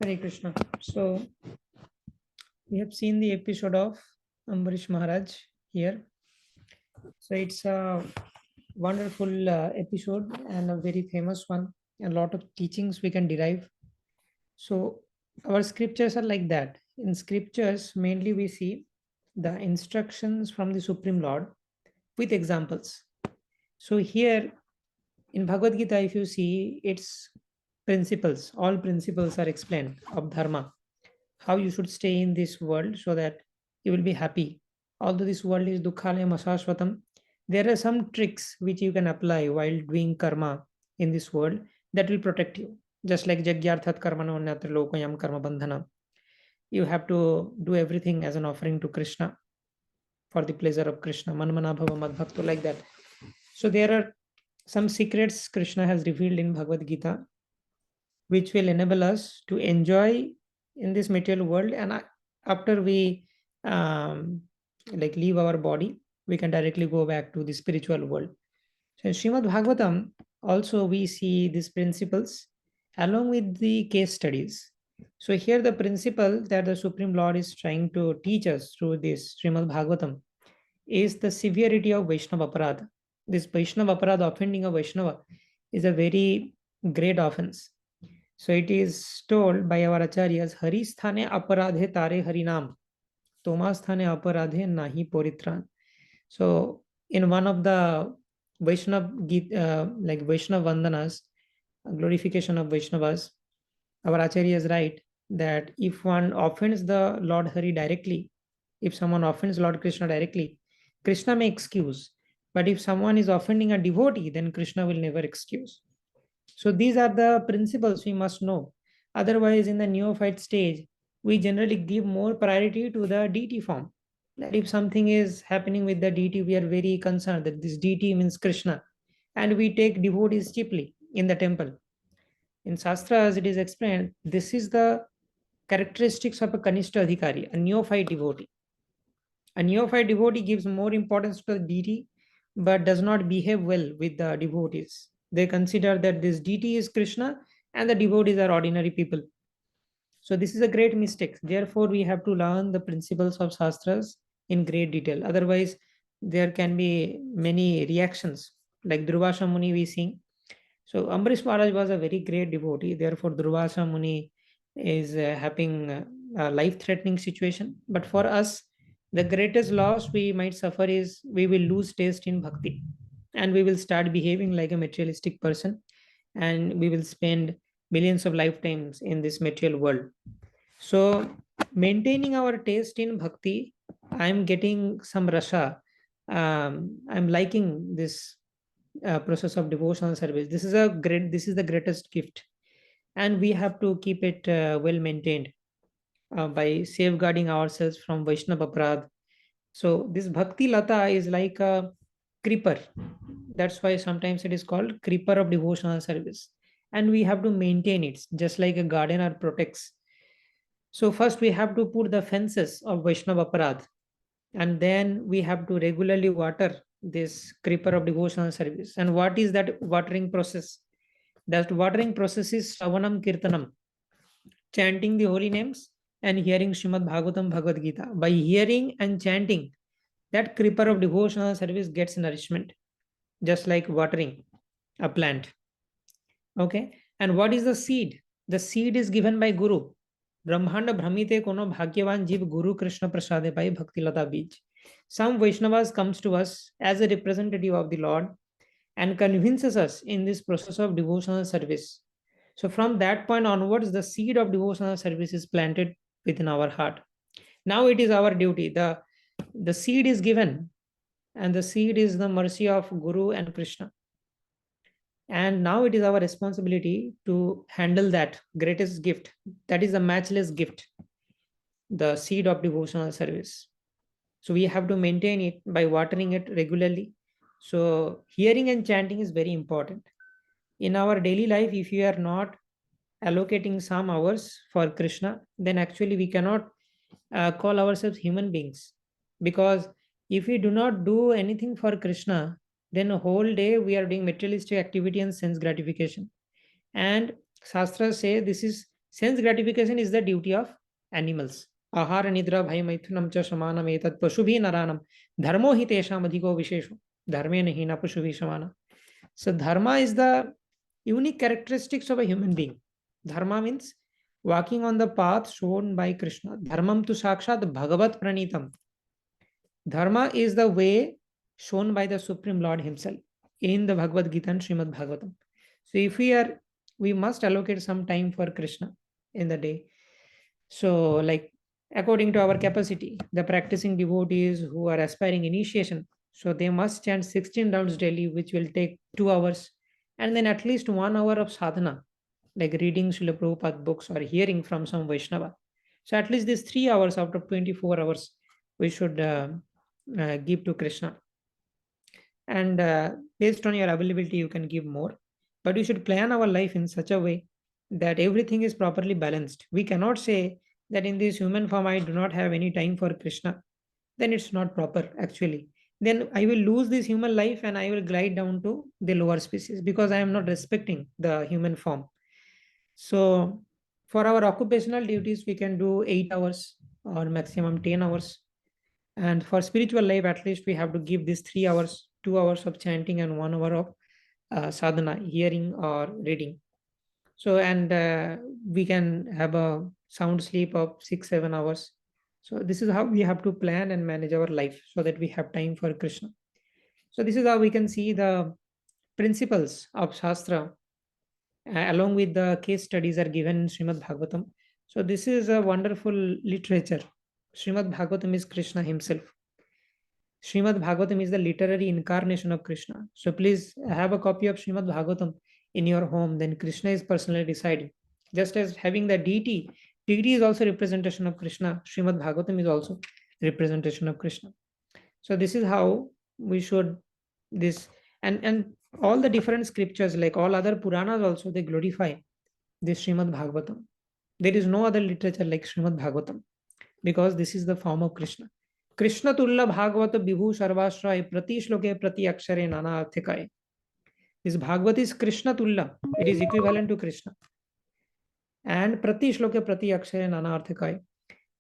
Hare Krishna. So we have seen the episode of Ambarish Maharaj here. So it's a wonderful episode and a very famous one. A lot of teachings we can derive. So our scriptures are like that. In scriptures, mainly we see the instructions from the Supreme Lord with examples. So here in Bhagavad Gita, if you see, its principles, all principles are explained of dharma, how you should stay in this world so that you will be happy. Although this world is dukkhalayam asashvatam, there are some tricks which you can apply while doing karma in this world that will protect you. Just like jagyarthat karmano nyatra lokayam karma bandhana. You have to do everything as an offering to Krishna for the pleasure of Krishna. Manmana bhava madbhakto, like that. So there are some secrets Krishna has revealed in Bhagavad Gita which will enable us to enjoy in this material world, and after we um, like leave our body, we can directly go back to the spiritual world. So in Srimad Bhagavatam also we see these principles along with the case studies. So here the principle that the Supreme Lord is trying to teach us through this Srimad Bhagavatam is the severity of Vaishnava Aparadha. This Vaishnava Aparadha, offending a Vaishnava, is a very great offense. So it is told by our acharyas, Hari sthane aparadhe tare harinam, Toma sthane aparadhe nahi poritran. So in one of the Vaishnav like Vaishnav Vandanas, glorification of Vaishnavas, our acharyas write that if one offends the Lord Hari directly, if someone offends Lord Krishna directly, Krishna may excuse. But if someone is offending a devotee, then Krishna will never excuse. So these are the principles we must know. Otherwise, in the neophyte stage, we generally give more priority to the deity form. That if something is happening with the deity, we are very concerned that this deity means Krishna, and we take devotees cheaply in the temple. In Shastras, it is explained this is the characteristics of a Kanishta Adhikari, a neophyte devotee. A neophyte devotee gives more importance to the deity but does not behave well with the devotees. They consider that this deity is Krishna and the devotees are ordinary people. So this is a great mistake. Therefore, we have to learn the principles of Shastras in great detail. Otherwise, there can be many reactions. Like Durvasa Muni we sing. So Ambarish Maharaj was a very great devotee. Therefore, Durvasa Muni is having a life-threatening situation. But for us, the greatest loss we might suffer is we will lose taste in bhakti, and we will start behaving like a materialistic person, and we will spend millions of lifetimes in this material world. So maintaining our taste in bhakti, I'm getting some rasa. I'm liking this process of devotional service. This is the greatest gift, and we have to keep it well maintained by safeguarding ourselves from Vaishnava Aparadh. So this Bhakti Lata is like a creeper. That's why sometimes it is called creeper of devotional service. And we have to maintain it, just like a gardener protects. So first we have to put the fences of Vaishnava Aparadh, and then we have to regularly water this creeper of devotional service. And what is that watering process? That watering process is Shravanam Kirtanam, chanting the holy names and hearing Srimad Bhagavatam Bhagavad Gita. By hearing and chanting, that creeper of devotional service gets nourishment, just like watering a plant. Okay. And what is the seed? The seed is given by Guru. Brahmanda Brahmite Kono Bhagyavan Jeev Guru Krishna Prasade Pai Bhakti Lata Bij. Some Vaishnavas comes to us as a representative of the Lord and convinces us in this process of devotional service. So from that point onwards, the seed of devotional service is planted within our heart. Now it is our duty. The seed is given, and the seed is the mercy of Guru and Krishna. And now it is our responsibility to handle that greatest gift. That is a matchless gift, the seed of devotional service. So we have to maintain it by watering it regularly. So hearing and chanting is very important. In our daily life, if you are not allocating some hours for Krishna, then actually we cannot call ourselves human beings. Because if we do not do anything for Krishna, then a whole day we are doing materialistic activity and sense gratification. And Shastras say this is Sense gratification is the duty of animals. Ahara nidra bhai maithunam cha samanam etat pasubhi naranam dharmo hi tesham adhiko vishesho dharme nahi na pasubhi samana. So dharma is the unique characteristics of a human being. Dharma means walking on the path shown by Krishna. Dharmam tu sakshat bhagavat pranitam. Dharma is the way shown by the Supreme Lord Himself in the Bhagavad Gita and Srimad Bhagavatam. So if we must allocate some time for Krishna in the day. So like according to our capacity, the practicing devotees who are aspiring initiation, so they must chant 16 rounds daily, which will take 2 hours, and then at least 1 hour of sadhana, like reading Srila Prabhupada books or hearing from some Vaishnava. So at least these 3 hours out of 24 hours we should give to Krishna. And based on your availability, you can give more. But we should plan our life in such a way that everything is properly balanced. We cannot say that in this human form I do not have any time for Krishna. Then it's not proper actually. Then I will lose this human life and I will glide down to the lower species because I am not respecting the human form. So for our occupational duties, we can do 8 hours or maximum 10 hours. And for spiritual life, at least we have to give these 3 hours, 2 hours of chanting and 1 hour of sadhana, hearing or reading. So, and we can have a sound sleep of 6-7 hours. So this is how we have to plan and manage our life so that we have time for Krishna. So this is how we can see the principles of Shastra along with the case studies are given in Srimad Bhagavatam. So this is a wonderful literature. Srimad Bhagavatam is Krishna himself. Srimad Bhagavatam is the literary incarnation of Krishna. So please have a copy of Srimad Bhagavatam in your home. Then Krishna is personally deciding. Just as having the deity is also representation of Krishna. Srimad Bhagavatam is also representation of Krishna. So this is how we should this and all the different scriptures, like all other Puranas also, they glorify this Srimad Bhagavatam. There is no other literature like Srimad Bhagavatam because this is the form of Krishna. Krishna Tulla Bhagavata Vibhu Sarvashray Prati Shloke Prati Akshare Nana Arthikaye. This Bhagavat is Krishna Tulla. It is equivalent to Krishna. And Prati Shloke Prati Akshare Nana Arthikaye.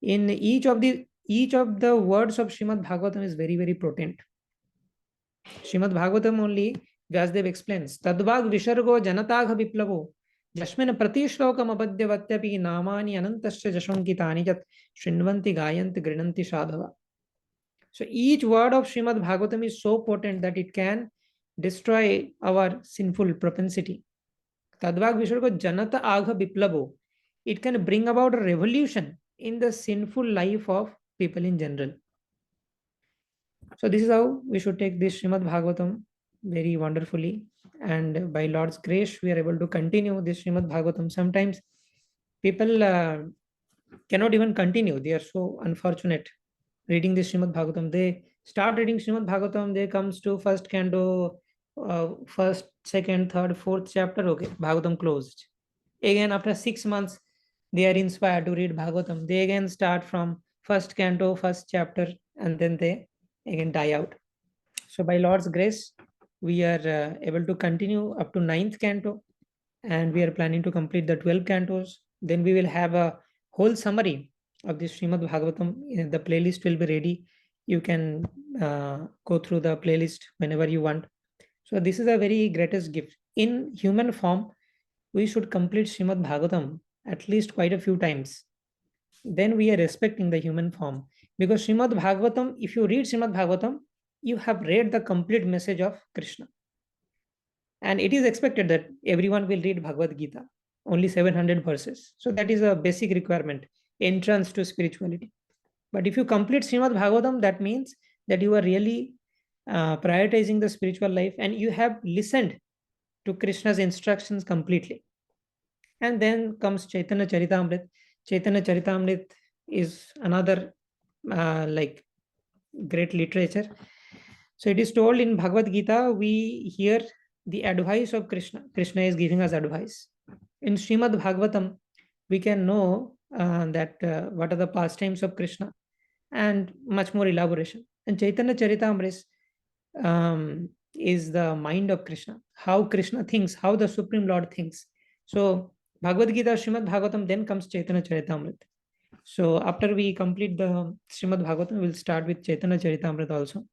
In each of the words of Srimad Bhagavatam is very, very potent. Srimad Bhagavatam only Vyasdev explains Tadvag Vishargo Janatagha Viplavo Jasmin Prati Shlokam Abadyavatyapi Namani Anantasya Jashankitani Jat Srinvanti Gayanti Grinanti Sadhava. So each word of Srimad Bhagavatam is so potent that it can destroy our sinful propensity. Tadvag Vishargo Janata Agha Viplavo. It can bring about a revolution in the sinful life of people in general. So this is how we should take this Srimad Bhagavatam very wonderfully. And by Lord's grace, we are able to continue this Srimad Bhagavatam. Sometimes people cannot even continue. They are so unfortunate reading this Srimad Bhagavatam. They start reading Srimad Bhagavatam, they comes to first canto, first, second, third, fourth chapter. Okay, Bhagavatam closed. Again, after 6 months, they are inspired to read Bhagavatam. They again start from first canto, first chapter, and then they again die out. So by Lord's grace, we are able to continue up to 9th canto, and we are planning to complete the 12 cantos. Then we will have a whole summary of this Srimad Bhagavatam. The playlist will be ready. You can go through the playlist whenever you want. So this is a very greatest gift. In human form, we should complete Srimad Bhagavatam at least quite a few times. Then we are respecting the human form. Because Srimad Bhagavatam, if you read Srimad Bhagavatam, you have read the complete message of Krishna. And it is expected that everyone will read Bhagavad Gita, only 700 verses. So that is a basic requirement, entrance to spirituality. But if you complete Srimad Bhagavatam, that means that you are really prioritizing the spiritual life and you have listened to Krishna's instructions completely. And then comes Chaitanya Charitamrita. Chaitanya Charitamrita is another like great literature. So it is told in Bhagavad Gita, we hear the advice of Krishna. Krishna is giving us advice. In Srimad Bhagavatam, we can know that what are the pastimes of Krishna and much more elaboration. And Chaitanya Charitamrita is the mind of Krishna, how Krishna thinks, how the Supreme Lord thinks. So Bhagavad Gita, Srimad Bhagavatam, then comes Chaitanya Charitamrita. So after we complete the Srimad Bhagavatam, we'll start with Chaitanya Charitamrita also.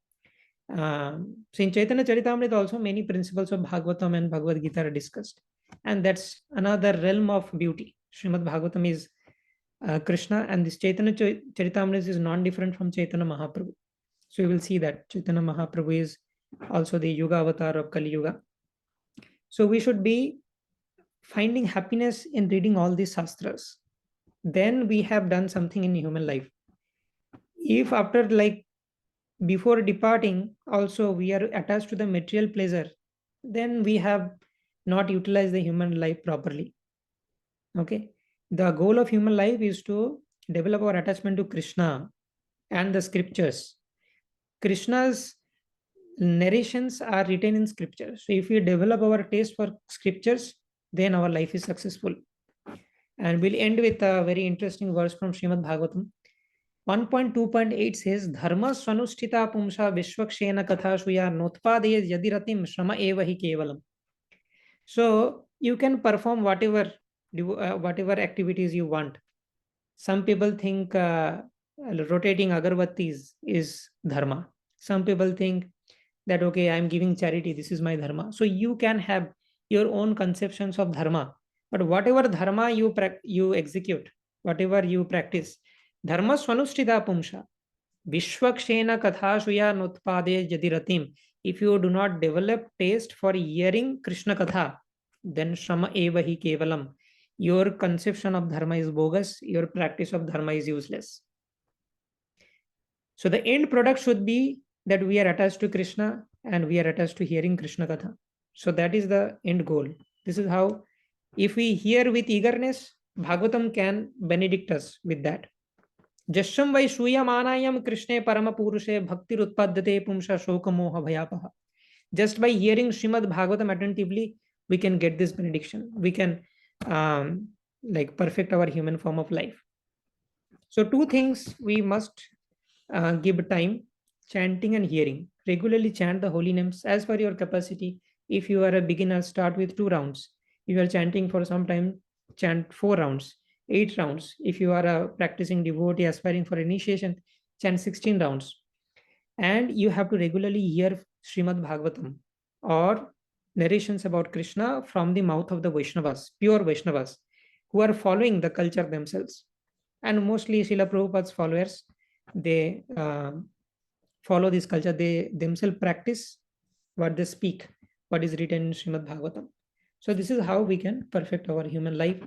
So in Chaitanya Charitamrita also, many principles of Bhagavatam and Bhagavad Gita are discussed. And that's another realm of beauty. Srimad Bhagavatam is Krishna, and this Chaitanya Charitamrita is non-different from Chaitanya Mahaprabhu. So you will see that Chaitanya Mahaprabhu is also the Yuga avatar of Kali Yuga. So we should be finding happiness in reading all these Sastras. Then we have done something in human life. If after, like, before departing also we are attached to the material pleasure, then we have not utilized the human life properly. Okay, the goal of human life is to develop our attachment to Krishna and the scriptures. Krishna's narrations are written in scripture. So if we develop our taste for scriptures, then our life is successful. And we'll end with a very interesting verse from Srimad Bhagavatam. 1.2.8 says, Dharma swanusthita pumsa vishwakshena kathashuya notpade yadiratim shrama eva hi kevalam. So you can perform whatever activities you want. Some people think rotating agarbattis is dharma. Some people think that, okay, I'm giving charity, this is my dharma. So you can have your own conceptions of dharma. But whatever dharma you execute, whatever you practice, dharma swanushtita pumsha, vishwakshena kathashuya notpade jadiratim. If you do not develop taste for hearing Krishna katha, then shrama eva hi kevalam. Your conception of dharma is bogus, your practice of dharma is useless. So the end product should be that we are attached to Krishna and we are attached to hearing Krishna katha. So that is the end goal. This is how, if we hear with eagerness, Bhagavatam can benedict us with that. Jasham vai shuyamanayam Krishne parama purushe bhakti utpadyate pumsha shoka moha bhayapaha. Just by hearing Srimad Bhagavatam attentively, we can get this benediction. We can like perfect our human form of life. So two things we must give time: chanting and hearing. Regularly chant the holy names as per your capacity. If you are a beginner, start with 2 rounds. If you are chanting for some time, chant 4 rounds, 8 rounds. If you are a practicing devotee aspiring for initiation, chant 16 rounds. And you have to regularly hear Srimad Bhagavatam or narrations about Krishna from the mouth of the Vaishnavas, pure Vaishnavas, who are following the culture themselves. And mostly Srila Prabhupada's followers, they follow this culture. They themselves practice what they speak, what is written in Srimad Bhagavatam. So this is how we can perfect our human life.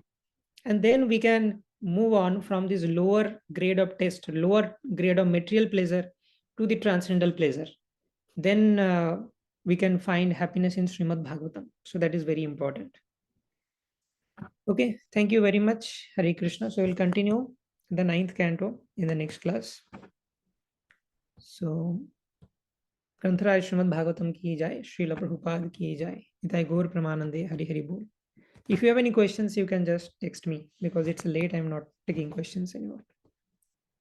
And then we can move on from this lower grade of taste, lower grade of material pleasure to the transcendental pleasure. Then we can find happiness in Srimad Bhagavatam. So that is very important. Okay, thank you very much. Hare Krishna. So we'll continue the 9th canto in the next class. So Granthārāja Srimad Bhagavatam ki jai, Srila Prabhupada ki jai. Nitai Gaur Pramanande, Hari Hari Bol. If you have any questions, you can just text me because it's late. I'm not taking questions anymore.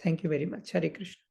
Thank you very much. Hare Krishna.